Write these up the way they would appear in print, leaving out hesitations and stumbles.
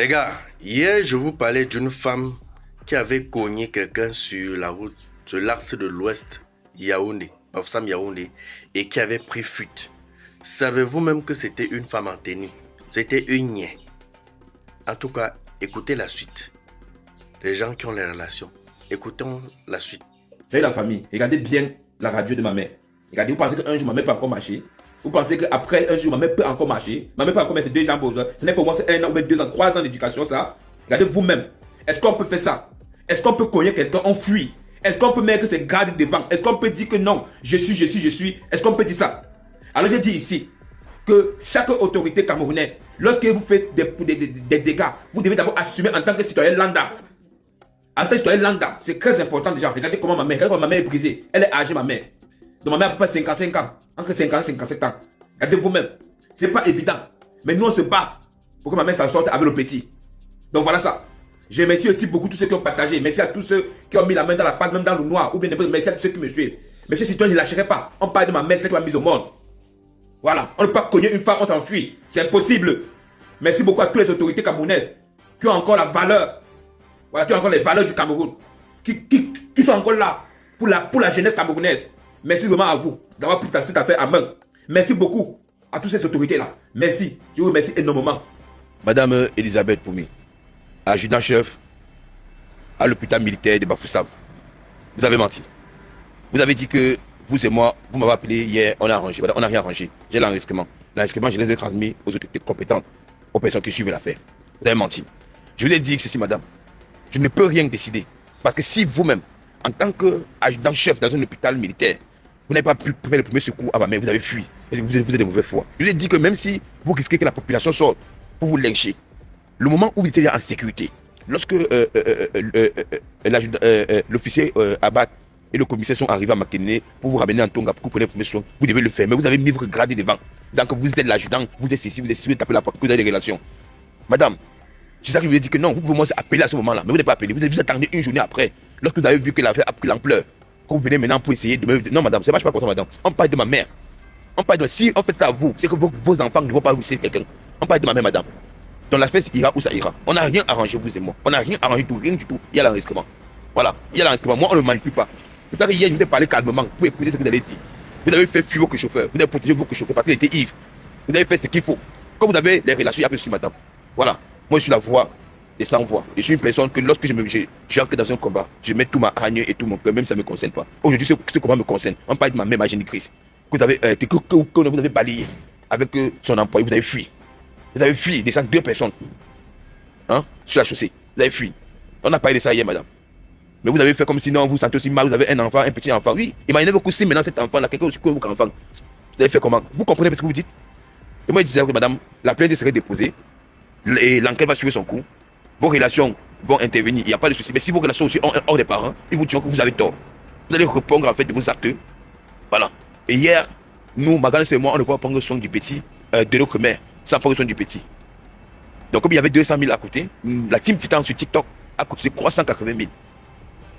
Les gars, hier je vous parlais d'une femme qui avait cogné quelqu'un sur la route, sur l'axe de l'ouest, Yaoundé, Bafoussam Yaoundé, et qui avait pris fuite. Savez-vous même que c'était une femme en tenue? C'était une niais. En tout cas, écoutez la suite. Les gens qui ont les relations, écoutons la suite. C'est la famille. Regardez bien la radio de ma mère. Regardez, vous pensez qu'un jour ma mère peut encore marcher? Vous pensez qu'après un jour ma mère peut encore marcher? Ma mère peut encore mettre deux jambes aux autres. Ce n'est pour moi, c'est un an, 2 ans, 3 ans d'éducation, ça. Regardez vous-même. Est-ce qu'on peut faire ça? Est-ce qu'on peut cogner quelqu'un, on fuit? Est-ce qu'on peut mettre ses gardes devant? Est-ce qu'on peut dire que non, je suis? Est-ce qu'on peut dire ça? Alors je dis ici que chaque autorité camerounaise, lorsque vous faites des dégâts, vous devez d'abord assumer en tant que citoyen lambda. En tant que citoyen lambda, c'est très important déjà. Regardez comment ma mère est brisée. Elle est âgée, ma mère. Donc ma mère a à peu près 55 ans. Entre 50 et 57 ans. Regardez vous-même. C'est pas évident. Mais nous, on se bat pour que ma mère s'en sorte avec le petit. Donc voilà ça. Je remercie aussi beaucoup tous ceux qui ont partagé. Merci à tous ceux qui ont mis la main dans la pâte, même dans le noir. Ou bien merci à tous ceux qui me suivent. Monsieur citoyen, je ne lâcherai pas. On parle de ma mère, c'est qui m'a mise au monde. Voilà. On ne peut pas cogner une femme, on s'enfuit. C'est impossible. Merci beaucoup à toutes les autorités camerounaises qui ont encore la valeur. Voilà, qui ont encore les valeurs du Cameroun. Qui sont encore là pour la jeunesse camerounaise. Merci vraiment à vous d'avoir pris cette affaire à main. Merci beaucoup à toutes ces autorités-là. Merci. Je vous remercie énormément. Madame Elisabeth Poumi, adjudant-chef à l'hôpital militaire de Bafoussam, vous avez menti. Vous avez dit que vous et moi, vous m'avez appelé hier, on a arrangé. On n'a rien arrangé. J'ai l'enregistrement. L'enregistrement, je les ai transmis aux autorités compétentes, aux personnes qui suivent l'affaire. Vous avez menti. Je vous ai dit ceci, madame. Je ne peux rien décider. Parce que si vous-même, en tant qu'adjudant-chef dans un hôpital militaire, vous n'avez pas pu faire le premier secours à ma mère, vous avez fui. Vous êtes de mauvaise foi. Je lui ai dit que même si vous risquez que la population sorte pour vous lyncher, le moment où vous étiez en sécurité, lorsque l'officier Abad et le commissaire sont arrivés à Makéné pour vous ramener en Tonga pour que vous preniez le premier soin, vous devez le faire. Mais vous avez mis votre gradé devant. Disant que vous êtes l'adjudant, vous êtes ici, vous tapez la porte, que vous avez des relations. Madame, c'est ça que je vous ai dit que non, vous pouvez moi appeler à ce moment-là, mais vous n'avez pas appelé. Vous attendez une journée après, lorsque vous avez vu que l'affaire a pris l'ampleur, que vous venez maintenant pour essayer de me... Non, madame, ça ne marche pas comme ça, madame. On parle de ma mère. On parle de... Si on fait ça à vous, c'est que vos enfants ne vont pas vous laisser quelqu'un. On parle de ma mère, madame. Donc l'affaire ira où ça ira. On n'a rien arrangé, vous et moi. On n'a rien arrangé, rien du tout. Il y a l'enregistrement. Voilà, il y a l'enregistrement. Moi, on ne manipule pas. Peut-être hier, je vous ai parlé calmement pour écouter ce que vous avez dit. Vous avez fait fuir vos chauffeurs. Vous avez protégé vos chauffeurs parce qu'il était ivre. Vous avez fait ce qu'il faut. Comme vous avez les relations, il y a dessus, madame. Voilà. Moi, je suis la voix et sans voix. Je suis une personne que lorsque j'entre dans un combat, je mets tout ma haine et tout mon cœur, même si ça ne me concerne pas. Aujourd'hui, ce combat me concerne. On parle de ma mère, ma génitrice, que vous avez balayé avec son employé, vous avez fui. Vous avez fui, descendre 2 personnes sur la chaussée. Vous avez fui. On a parlé de ça hier, madame. Mais vous avez fait comme si non, vous vous sentez aussi mal, vous avez un enfant, un petit enfant. Oui, imaginez-vous que si maintenant cet enfant-là, quelqu'un aussi que vous enfant, vous avez fait comment? Vous comprenez ce que vous dites? Et moi, je disais que madame, la plainte serait déposée, et l'enquête va suivre son cours. Vos relations vont intervenir, il n'y a pas de souci. Mais si vos relations aussi sont hors des parents, ils vous diront que vous avez tort. Vous allez répondre en fait de vos actes. Voilà. Et hier, nous, Magane et moi, on ne va prendre soin du petit, de notre mère, sans prendre soin du petit. Donc comme il y avait 200 000 à côté, la team Titan sur TikTok a coûté 380 000.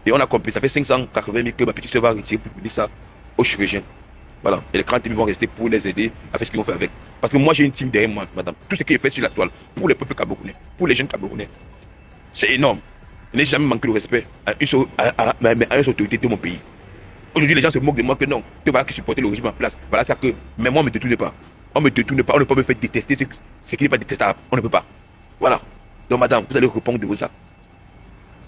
Et on a compris, ça fait 580 000 que ma petite soeur va retirer pour publier ça aux chirurgiens. Voilà. Et les 40 000 vont rester pour les aider à faire ce qu'ils vont faire avec. Parce que moi, j'ai une team derrière moi, madame. Tout ce qui est fait sur la toile, pour le peuple camerounais, pour les jeunes camerounais, c'est énorme. Je n'ai jamais manqué le respect à une seule autorité de mon pays. Aujourd'hui, les gens se moquent de moi que non, que voilà qui supportait le régime en place. Voilà ça que. Mais moi, on ne me détourne pas. On ne me détourne pas, on ne peut pas me faire détester ce qui n'est pas détestable. On ne peut pas. Voilà. Donc, madame, vous allez répondre de vos actes.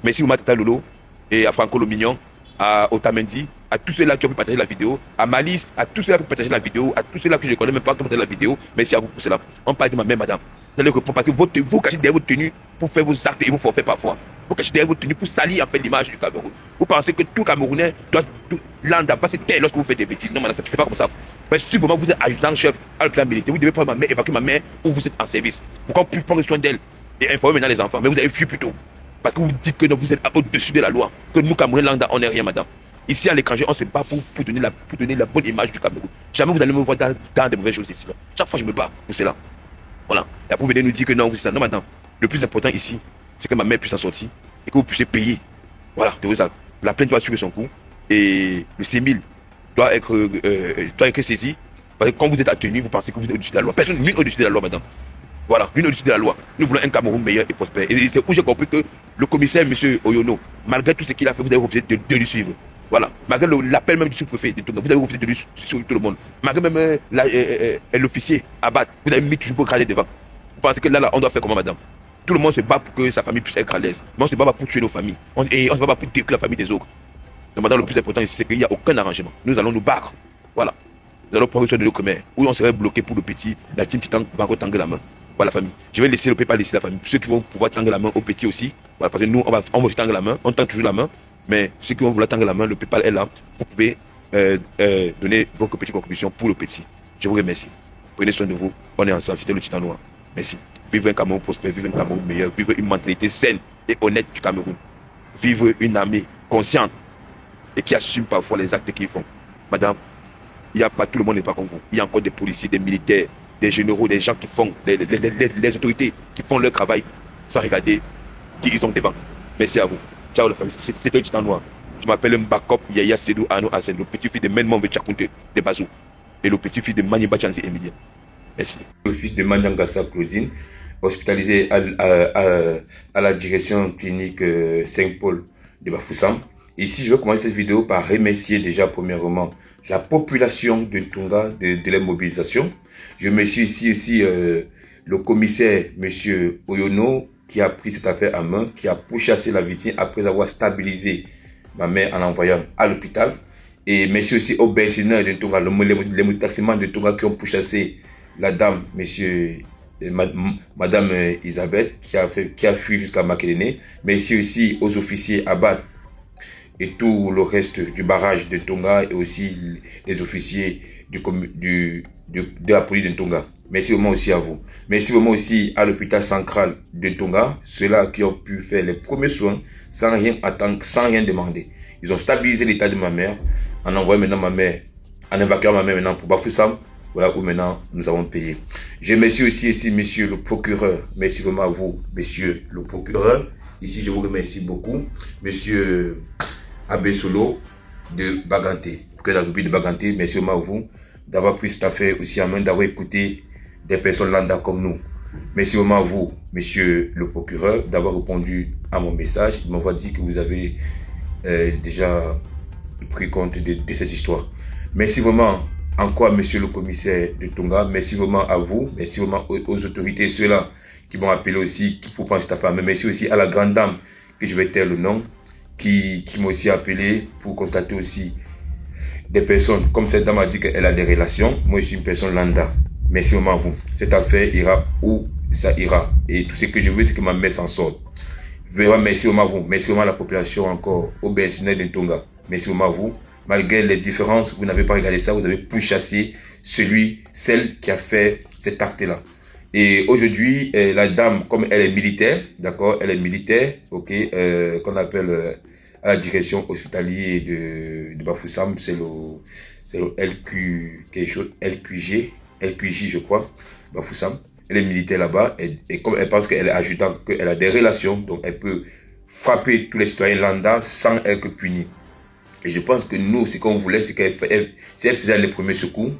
Merci à Tata Lolo et à Franco Lomignon, à Otamendi, à tous ceux-là qui ont pu partager la vidéo, à Malice, à tous ceux-là qui ont partager la vidéo, à tous ceux-là que je ne connais même pas qui ont partagé la vidéo. Merci à vous pour cela. On parle de ma mère, madame. Vous allez répondre parce que vous cachez derrière votre tenue pour faire vos actes et vos forfaits parfois. Vous cachez derrière votre tenue pour salir en fait l'image du Cameroun. Vous pensez que tout Camerounais doit l'anda va se taire lorsque vous faites des bêtises. Non, madame, c'est pas comme ça. Mais si vraiment vous êtes adjudant-chef à l'hôpital militaire, vous devez prendre ma mère, évacuer ma mère où vous êtes en service. Pour qu'on puisse prendre soin d'elle et informer maintenant les enfants. Mais vous avez fui plutôt. Parce que vous dites que non, vous êtes au-dessus de la loi. Que nous, Camerounais, Landa, on n'est rien, madame. Ici, à l'étranger, on ne se bat pour donner la bonne image du Cameroun. Jamais vous allez me voir dans des mauvaises choses ici. Là. Chaque fois, je me bats pour cela. Voilà. Et après, vous venez nous dire que non, vous êtes ça. Non, madame. Le plus important ici, c'est que ma mère puisse en sortir et que vous puissiez payer. Voilà, de vos actes. La plainte doit suivre son cours et le C1000 doit être saisi. Parce que quand vous êtes à tenue, vous pensez que vous êtes au-dessus de la loi. Personne n'est au-dessus de la loi, madame. Voilà, nous au-dessus de la loi. Nous voulons un Cameroun meilleur et prospère. Et c'est où j'ai compris que le commissaire, M. Oyono, malgré tout ce qu'il a fait, vous avez refusé de lui suivre. Voilà, malgré l'appel même du sous-préfet, vous avez refusé de lui suivre tout le monde. Malgré même l'officier Abad, vous avez mis toujours vos gradés devant. Vous pensez que là, on doit faire comment, madame? Tout le monde se bat pour que sa famille puisse être à l'aise. Mais on ne se bat pas pour tuer nos familles. Et on ne se bat pas pour détruire la famille des autres. Donc maintenant, le plus important ici, c'est qu'il n'y a aucun arrangement. Nous allons nous battre. Voilà. Nous allons prendre soin de nos commerces. Où on serait bloqué pour le petit, la team Titan va encore tendre la main. Voilà la famille. Je vais laisser le PayPal, laisser la famille. Ceux qui vont pouvoir tendre la main au petit aussi. Voilà, parce que nous, on va tendre la main. On tend toujours la main. Mais ceux qui vont vouloir tendre la main, le PayPal est là. Vous pouvez donner vos petites contributions pour le petit. Je vous remercie. Prenez soin de vous. On est ensemble. C'était le Titan Noir. Merci. Vive un Cameroun prospère, vive un Cameroun meilleur, vive une mentalité saine et honnête du Cameroun. Vive une armée consciente et qui assume parfois les actes qu'ils font. Madame, il n'y a pas, tout le monde n'est pas comme vous. Il y a encore des policiers, des militaires, des généraux, des gens qui font, les autorités qui font leur travail sans regarder qui ils ont devant. Merci à vous. Ciao la famille. C'était le Titan Noir. Je m'appelle Mbakop Yaya Sedou Ano Asen, le petit-fils de Menman Vechakunte de Bazou et le petit-fils de Maniba Chanzi Emilien. Merci. Le fils de Manyangasa Claudine, hospitalisé à la direction clinique Saint-Paul de Bafoussam. Ici, je vais commencer cette vidéo par remercier déjà premièrement la population de Ntunga de la mobilisation. Je remercie ici aussi le commissaire, M. Oyono, qui a pris cette affaire en main, qui a pourchassé la victime après avoir stabilisé ma mère en l'envoyant à l'hôpital. Et merci aussi aux bersineurs de Ntunga, les mototaximans de Ntunga qui ont pourchassé la dame, madame Elisabeth, qui a fui jusqu'à Makéléné. Merci aussi aux officiers Abad et tout le reste du barrage de Ntunga et aussi les officiers de la police de Ntunga. Merci vraiment aussi à vous. Merci vraiment aussi à l'hôpital central de Ntunga, ceux-là qui ont pu faire les premiers soins sans rien attendre, sans rien demander. Ils ont stabilisé l'état de ma mère en envoyant maintenant ma mère, en évacuant ma mère maintenant pour Bafoussam. Voilà où maintenant nous avons payé. Je remercie aussi ici monsieur le procureur. Merci vraiment à vous, monsieur le procureur. Ici, je vous remercie beaucoup. Monsieur Abbé Solo de Baganté. Que la République de Baganté, merci vraiment à vous d'avoir pris cette affaire aussi en main, d'avoir écouté des personnes lambda comme nous. Merci vraiment à vous, monsieur le procureur, d'avoir répondu à mon message. Il m'envoie dit que vous avez déjà pris compte de cette histoire. Merci vraiment encore, monsieur le commissaire de Ntunga. Merci vraiment à vous. Merci vraiment aux autorités, ceux-là qui m'ont appelé aussi, qui pour prendre cette affaire. Mais merci aussi à la grande dame, que je vais taire le nom, qui m'a aussi appelé pour contacter aussi des personnes. Comme cette dame a dit qu'elle a des relations, moi je suis une personne lambda. Merci vraiment à vous. Cette affaire ira où ça ira. Et tout ce que je veux, c'est que ma mère s'en sorte. Vraiment, merci vraiment à vous. Merci vraiment à la population encore, au bersineur de Ntunga. Merci vraiment à vous. Malgré les différences, vous n'avez pas regardé ça, vous avez pu chasser celle qui a fait cet acte-là. Et aujourd'hui, la dame, comme elle est militaire, d'accord, elle est militaire, ok, qu'on appelle à la direction hospitalière de Bafoussam, c'est le LQ, quelque chose, LQJ, je crois, Bafoussam. Elle est militaire là-bas, et comme elle pense qu'elle est adjudante, qu'elle a des relations, donc elle peut frapper tous les citoyens lambda sans être punie. Et je pense que nous, ce qu'on voulait, c'est si elle faisait les premiers secours,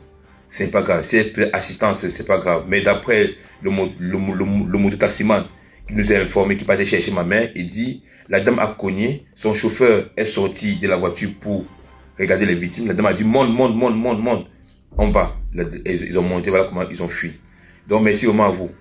c'est pas grave. Si elle faisait assistance, c'est pas grave. Mais d'après le mototaximan qui nous a informé, qui partait chercher ma mère, il dit, la dame a cogné, son chauffeur est sorti de la voiture pour regarder les victimes. La dame a dit, monte. En bas, ils ont monté, voilà comment ils ont fui. Donc merci vraiment à vous.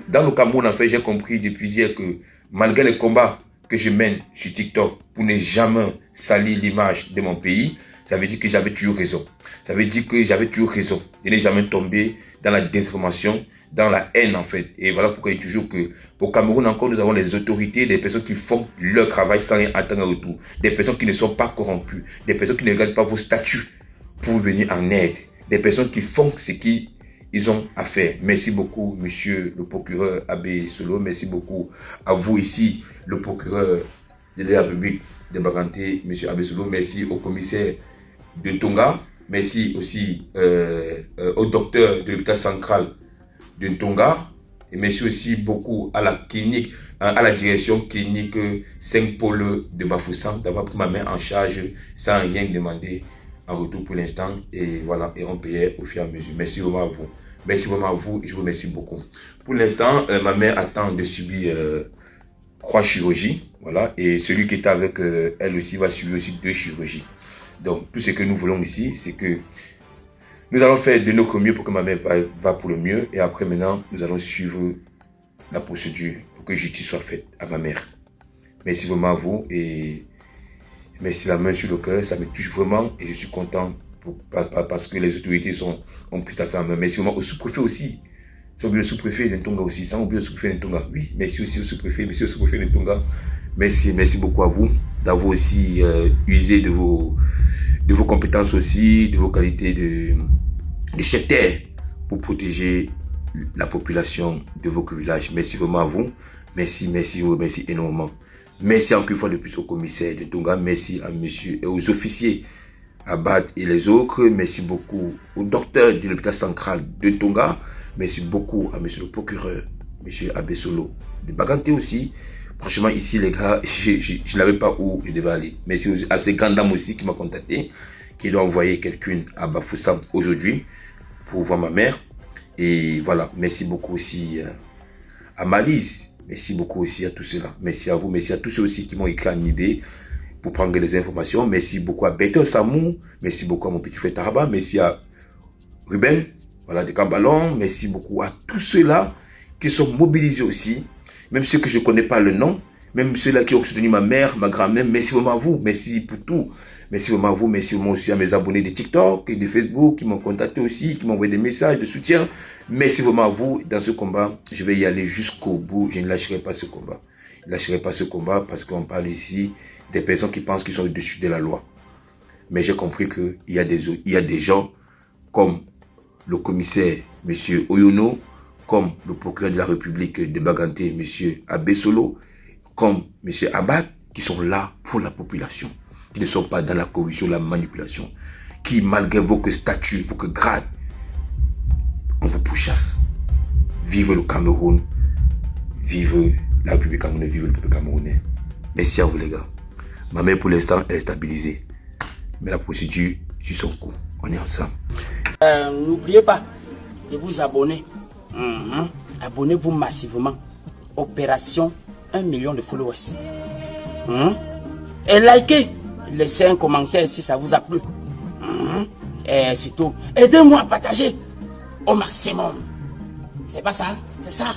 Dans le Cameroun, en fait, j'ai compris depuis hier que malgré les combats que je mène sur TikTok pour ne jamais salir l'image de mon pays, ça veut dire que j'avais toujours raison. Ça veut dire que j'avais toujours raison. Je n'ai jamais tombé dans la désinformation, dans la haine en fait. Et voilà pourquoi il dit toujours que au Cameroun encore, nous avons les autorités, des personnes qui font leur travail sans rien attendre en retour. Des personnes qui ne sont pas corrompues. Des personnes qui ne regardent pas vos statuts pour venir en aide. Des personnes qui font ce qu'ils ont à faire. Merci beaucoup, monsieur le procureur Abbé Solo. Merci beaucoup à vous ici, le procureur de la République de Baganté, monsieur Abbé Solo. Merci au commissaire de Ntunga. Merci aussi au docteur de l'hôpital central de Ntunga. Et merci aussi beaucoup à la clinique, à la direction clinique Saint-Paul de Bafoussam d'avoir pris ma main en charge sans rien demander en retour pour l'instant. Et voilà, et on payait au fur et à mesure. Merci vraiment à vous. Merci vraiment à vous et je vous remercie beaucoup. Pour l'instant, ma mère attend de subir 3 chirurgies. Voilà. Et celui qui est avec elle aussi va subir aussi 2 chirurgies. Donc, tout ce que nous voulons ici, c'est que nous allons faire de notre mieux pour que ma mère va pour le mieux. Et après, maintenant, nous allons suivre la procédure pour que justice soit faite à ma mère. Merci vraiment à vous et merci la main sur le cœur. Ça me touche vraiment et je suis content parce que les autorités ont pris ta femme. Merci vraiment au sous-préfet aussi. Sans oublier le sous-préfet de Ntonga aussi. Sans oublier le sous-préfet de Ntonga. Oui, merci aussi au sous-préfet. Merci au sous-préfet de Ntonga. Merci beaucoup à vous d'avoir aussi usé de vos compétences aussi, de vos qualités de chef terre pour protéger la population de vos villages. Merci vraiment à vous. Merci, je vous remercie énormément. Merci encore une fois de plus au commissaire de Ntonga. Merci à monsieur et aux officiers Abad et les autres. Merci beaucoup au docteur de l'hôpital central de Ntonga. Merci beaucoup à monsieur le procureur, monsieur Abbé Solo de Baganté aussi. Franchement, ici, les gars, je n'avais pas où je devais aller. Merci à ces grandes dames aussi qui m'ont contacté, qui doivent envoyer quelqu'un à Bafoussam aujourd'hui pour voir ma mère. Et voilà, merci beaucoup aussi à Malise. Merci beaucoup aussi à tous ceux-là. Merci à vous. Merci à tous ceux aussi qui m'ont écrit en idée pour prendre les informations. Merci beaucoup à Beto Samou. Merci beaucoup à mon petit frère Taraba. Merci à Ruben, voilà, de Cambalon. Merci beaucoup à tous ceux-là qui sont mobilisés aussi. Même ceux que je ne connais pas le nom. Même ceux-là qui ont soutenu ma mère, ma grand-mère. Merci vraiment à vous. Merci pour tout. Merci vraiment à vous. Merci vraiment aussi à mes abonnés de TikTok et de Facebook qui m'ont contacté aussi, qui m'ont envoyé des messages de soutien. Merci vraiment à vous. Dans ce combat, je vais y aller jusqu'au bout. Je ne lâcherai pas ce combat. Je ne lâcherai pas ce combat parce qu'on parle ici des personnes qui pensent qu'ils sont au-dessus de la loi. Mais j'ai compris qu'il y a des gens comme le commissaire, M. Oyono, comme le procureur de la République de Baganté, M. Abbé Solo, comme M. Abad, qui sont là pour la population, qui ne sont pas dans la corruption, la manipulation, qui, malgré vos statuts, vos grades, on vous pourchasse. Vive le Cameroun, vive la République camerounaise, vive le peuple camerounais. Merci à vous les gars. Ma mère pour l'instant, elle est stabilisée. Mais la procédure suit son cours. On est ensemble. N'oubliez pas de vous abonner. Abonnez-vous massivement. Opération 1 million de followers. Et likez. Laissez un commentaire si ça vous a plu. Et c'est tout. Aidez-moi à partager au maximum. C'est pas ça? C'est ça.